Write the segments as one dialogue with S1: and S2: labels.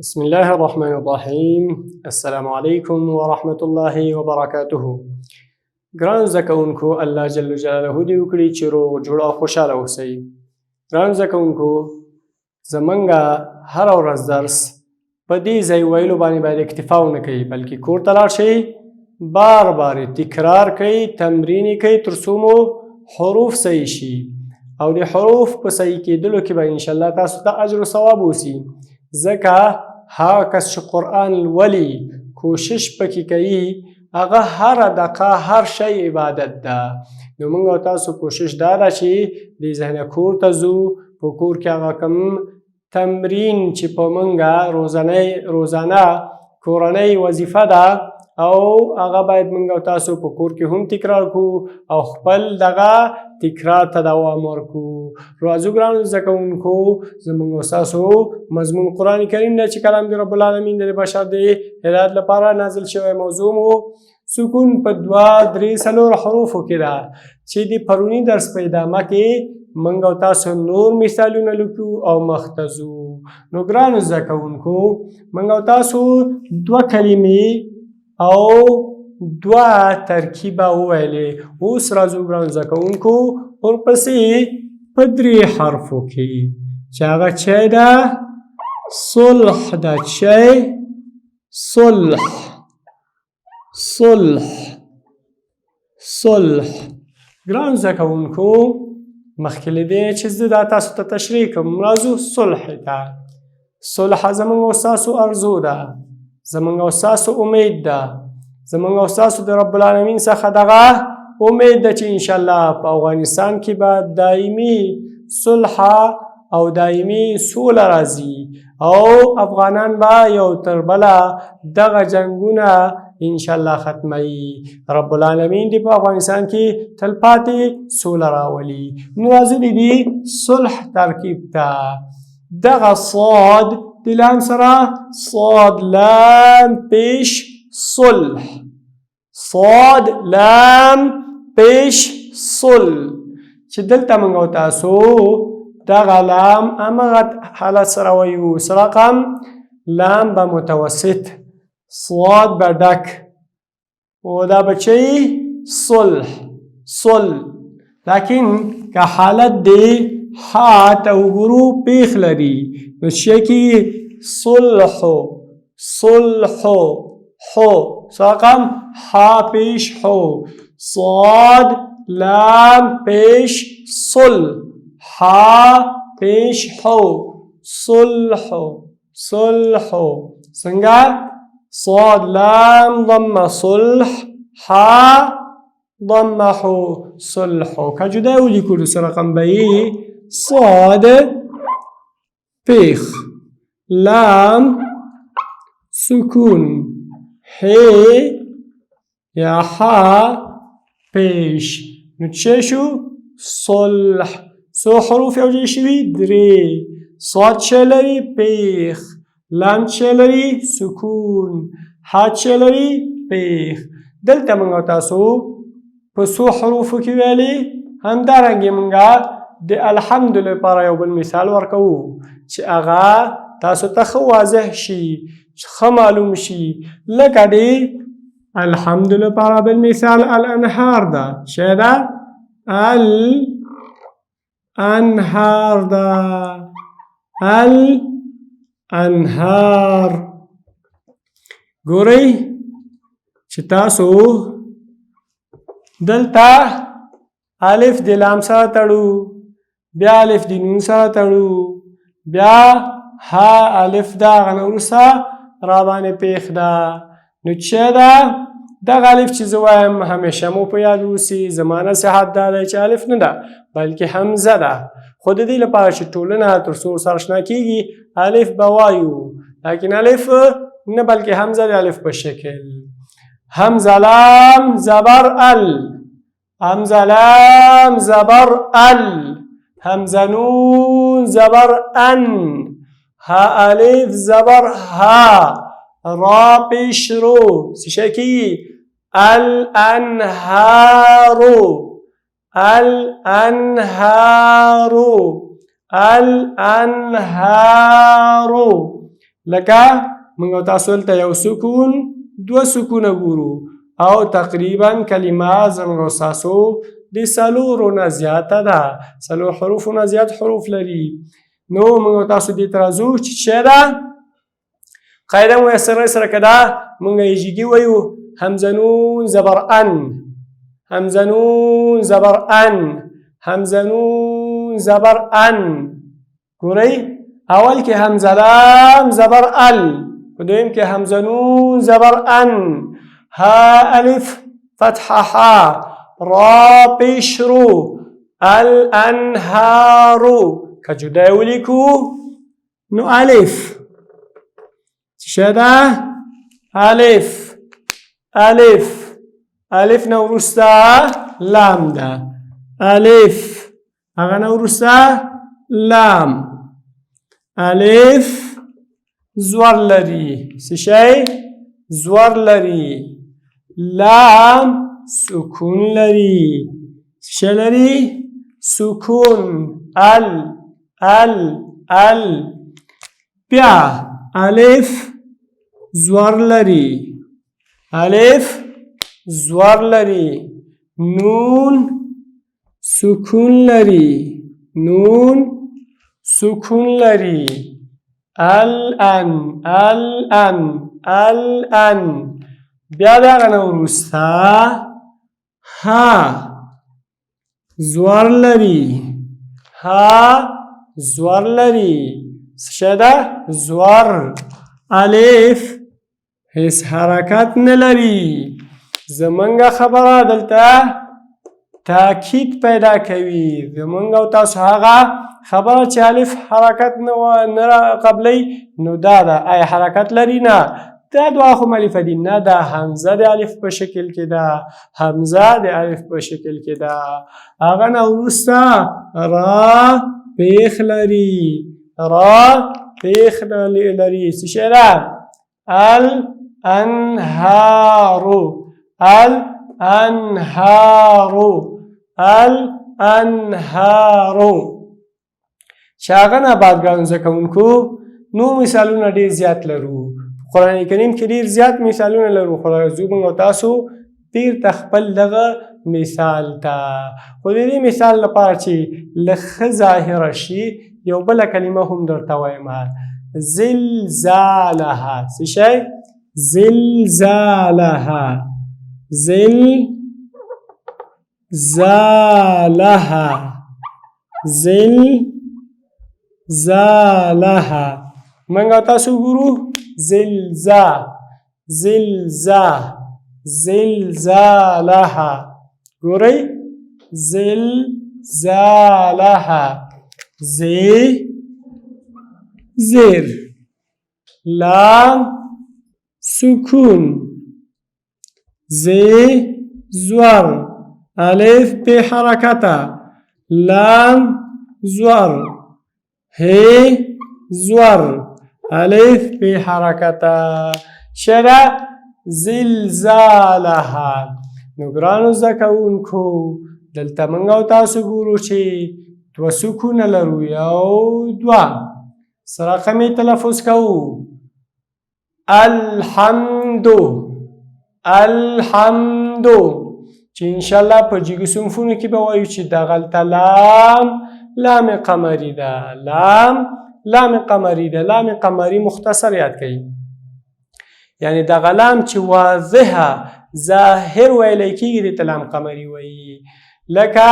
S1: بسم الله الرحمن الرحیم. السلام علیکم ورحمة الله وبرکاته. ګرانو زده کوونکو، الله جل جلاله دې وکړي چې روغ جوړ او خوشحاله اوسئ. ګرانو زده کوونکو، زمونږ هره ورځ درس په دې ځای ویلو باید اکتفا ونه کوي، بلکې کور ته لاړ شئ، بار بار تکرار کوئ، تمرین کوئ، تر څو مو حروف صحیح شي او د حروف په صحیح کېدلو کې به انشاءالله تاسو ته اجر و ثواب اوسي. ځکه هغه کس چې قرآن لولي، کوشش پکې کوي، هغه هره دقیقه هر شی عبادت ده. نو موږ او تاسو کوشش دا ده چې دې ذهنه کور ته ځو، په کور کې هغه کوم تمرین چې په موږ روزانه کورنۍ وظیفه ده او هغه باید موږ او تاسو په کور کې هم تکرار کړو او خپل دغه تکرار ته دوام ورکړو. راځو ګرانو زده کوونکو، زموږ او ستاسو مضمون قرآن کریم دی چې کلام د رب العالمین د بشر د هدایت لپاره نازل شوی. موضوع مو سکون په 2، 3، 4 حروفو کې ده چې د پروني درس په ادامه کې موږ او تاسو نور مثالونه لیکو او مخته ځو. نو ګرانو زده کوونکو، موږ او تاسو 2 کلمې او 2 ترکیبه وویلې. اوس راځو ګرانو زده کوونکو ورپسې په 3 حرفو کې چې هغه چی ده؟ صلح ده. چی؟ صلح. صلح. صلح. ګرانو زده کوونکو، مخکې له دې چې زه دا تاسو ته تشریح کړم، راځو صلح ته. صلح زموږ او ستاسو ارزو ده، زموږ او ستاسو امید ده، زموږ او ستاسو د رب العالمین څخه دغه امید ده چې انشاءالله په افغانستان کې به دایمي صلح او دایمي سوله راځي او افغانان به یو تر بله دغه جنګونه انشاءالله ختموي. رب العالمین دې په افغانستان کې تلپاتې سوله راولي. نو راځو د دې صلح ترکیب ته. دغه صاد د لام سره صاد لام پیش صلح. صاد لام پیش صلح چې دلته موږ او تاسو دغه لام همغه حالت سره وایو. رقم لام به متوسط، صاد به ډک او دا به چی؟ صلح. صلح. لیکن که حالت دی ها ته وګورو پیښ لري، نو چې کې صلحو صلحو حو. رقم ها پیش حو. صاد لام پیش صلح. ها پیش حو. صلحو صلحو. څنګه؟ صاد لام ضم صلح، ها ضم حو صلحو. که جدا ولیکلو سره رقم به صاد پیخ، لام سکون، هی یا ها پیش. نو چه شو؟ صلح. سو حروف یو ځای شوي 3. صاد چه لري؟ پیخ. لام چه لري؟ سکون. ها چه لري؟ پیخ. دلته موږ تاسو په څو حروفو کې ویلي، همدارنګې موږ د الحمد لپاره یو بل مثال ورکوو چې هغه تاسو ته ښه واضح شي، ښه معلوم شي. لکه د الحمد لپاره بالمثال الانهار ده. چه ده؟ الانهار ده. الانهار. ګورئ چې تاسو دلته الف د لام سره تړو، بیا الف د نون سره تړو، بیا ها الف ده، هغه نه وروسته را باندې پیښ ده. نو چې ده دغه الف چې زه وایم همیشه مو په یاد اوسي. زما نصیحت دا دی چې الف نه ده بلکې حمزه ده. خو د دې لپاره چې ټولنه تر څو سره اشنا کېږي الف به وایو، لیکن الف نه بلکې حمزه د الف په شکل. حمزه لام زبر ال، حمزه لام زبر ال، حمزه نون زبر ان، ها الف زبر ها، را پیش رو. سشکی الانهارو الانهارو الانهارو. لکه موږ او تاسو دلته یو سکون دوه سکونه ګورو او تقریبا کلمه زموږ او تاسو د څلورو نه زیاته ده، څلور حروفو نه زیات حروف لري. نو موږ او تاسو دې ته راځو چې څه ده قاعده مو سره که ده موږ یې وایو همزه نون زبر ان، همزه نون زبر ان، همزه نون زبر ان. ګورئ اول کې همزه لام زبر ال، په دویم کې همزه نون زبر ان، ها الف فتحه ها، را پیش رو، الانهارو. که جدا ولیکو نو الف څه ده؟ الف. الف الف نه وروسته لام ده، الف هغه نه وروسته لام. الف زور لري، څه شی؟ زور لري. لام سکون لري، څه شی لري؟ سکون. ال ال ال. بیا الف زور لري، الف زور لري. نون سکون لري، نون سکون لري. الان الان الان. بیا د هغه نه وروسته ها زور لري، ها زور لري. څه شی ده؟ زور. الف هیڅ حرکت نه لري. زمونږ خبره دلته تاکید پیدا کوي. زمونږ او تاسو هغه خبره چې الف حرکت نه قبلی نو دا ده. آیا حرکت لري؟ نه. دا دوه خو الف دي نه، دا همزه د الف په شکل کې ده، همزه د الف په شکل کې ده. هغه نه وروسته را پیښ لري، را پیښ لري. څه شی ده؟ الانهارو، الانهارو، الانهارو. چې هغه نه بعد ګرانو زده کوونکو نو مثالونه ډېر زیات لرو. قرآن کریم کې ډېر زیات مثالونه لرو، خو راځو موږ او تاسو بېرته خپل دغه مثال ته. خو د دې مثال لپاره چې له ښه ظاهره شي یو بله کلمه هم درته وایم. زلزالها. څه شی؟ زلزالها، زلزالها، زلزالها. موږ او تاسو ګورو زلزا زلزا زلزالها. ګورئ زلزالها. زیر، لام سکون، زور، الف پی حرکتا، لام زور، زور، الف پی حرکتا. شده زلزالها. نو ګرانو زده کوونکو دلته موږ او تاسو ګورو چې دوه سکونه لرو، یو دوه. سره رقم تلفظ کوو. الحمدو، الحمدو. چې انشاءالله په جګو صنفونو کې به وایو چې دغلته لام لام قمري ده، لام لام قمري ده. لام قمري مختصر یاد کړئ، یعنی دغه لام چې واضحه ظاهر ویلی کېږي دې ته لام قمري وایي. لکه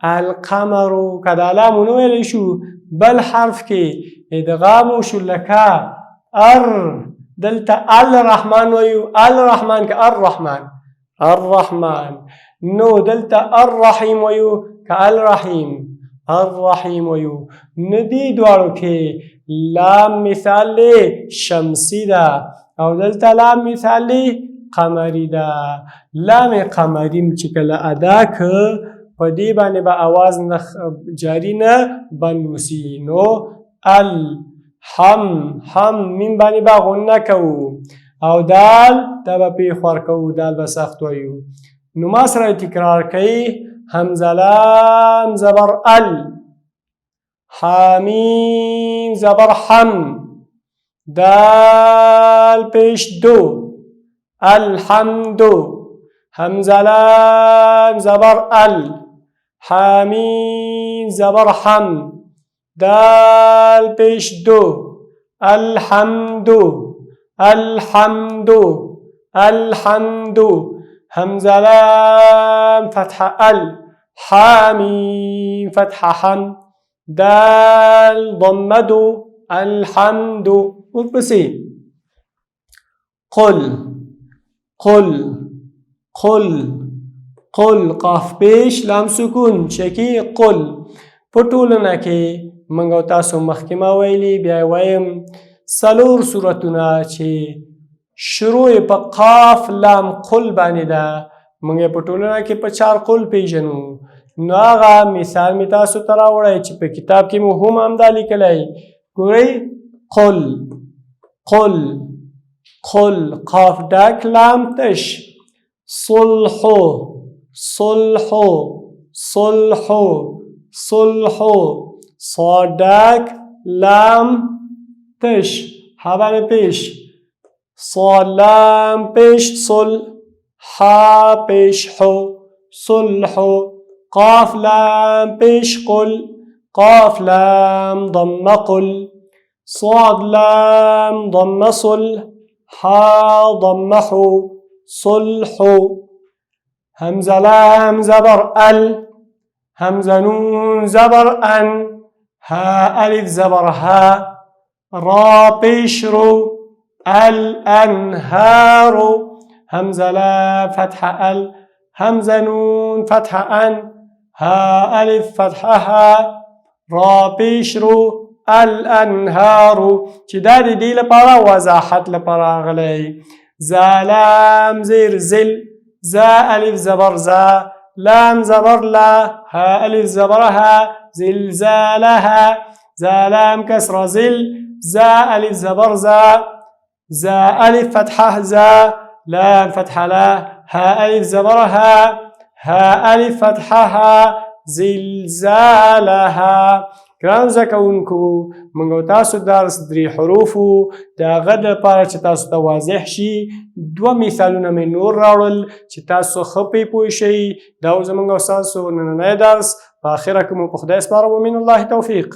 S1: القمرو که دا لام ونه ویلی شو بل حرف کې ادغام وشو، لکه دلته الرحمن وایو، الرحمن که الرحمن، الرحمن. نو دلته الرحیم وایو که الرحیم، الرحیم وایو. نو دې دواړو کې لام مثال شمسی ده او دلته لام مثال قمری ده. لام قمریم چې کله ادا که په دې باندې به آواز جاری نه بند وسي. نو هم میم باندې به غنه کوو او دال دا به پیخور کوو، دال به سخت وایو. نو ما سره تکرار کوي. همزه لام زبر ال، حامیم زبر حم، دال پیش دو الحمد همزه لام زبر ال حامین زبر حم دال پیش دو الحمد الحمد الحمد همزه لام فتح ال حامیم فتح حم دال ضمد الحمد وبسي قل قل قل قل قاف پیش لام سکون چکی قل په ټولنه کې موږ تاسو مخکې ما ویلي بیا وایم څلور سورتونه چې شروع په قاف لام قل باندې ده موږ په ټولنه کې په 4 قل پیژنو نو هغه مثال می تاسو ته راوړی چې په کتاب کې مو هم همدا لیکلی ګورئ قل قل قل قاف ډک لام تش صلح صلح صلح صلح صاد ډک لام تش هوا می پیش صاد لام پیش صل ها پیش حو صلح قاف لام پیش قل قاف لام ضم قل صاد لام ضم صل ها ضم حو صلح همزة لام زبر ال همزة نون زبر ان ها ألف زبر ها را پیش رو الأنهار همزة لام فتح ال همزة نون فتح ان ها ألف فتحها را پیش رو الأنهار چې دا د دې لپاره وضاحت لپاره غلی زالام زیر زل زا ألف زبر زا لام زبر لا ها ألف زبرها زلزالها زالام كسر زل زا ألف زبر زا زا ألف فتحه زا لام فتح لا ها ألف زبرها ها ألف فتحها زلزالها ګرانو زده کوونکو موږ تاسو درس 3 حروفو د هغه دپاره چې تاسو ته واضح شي 2 مثالونه مې نور راوړل چې تاسو ښه پرې پوه شئ دا زموږ او ستاسو نننی درس په اخره کې مو په خدای سپارم ومن الله توفیق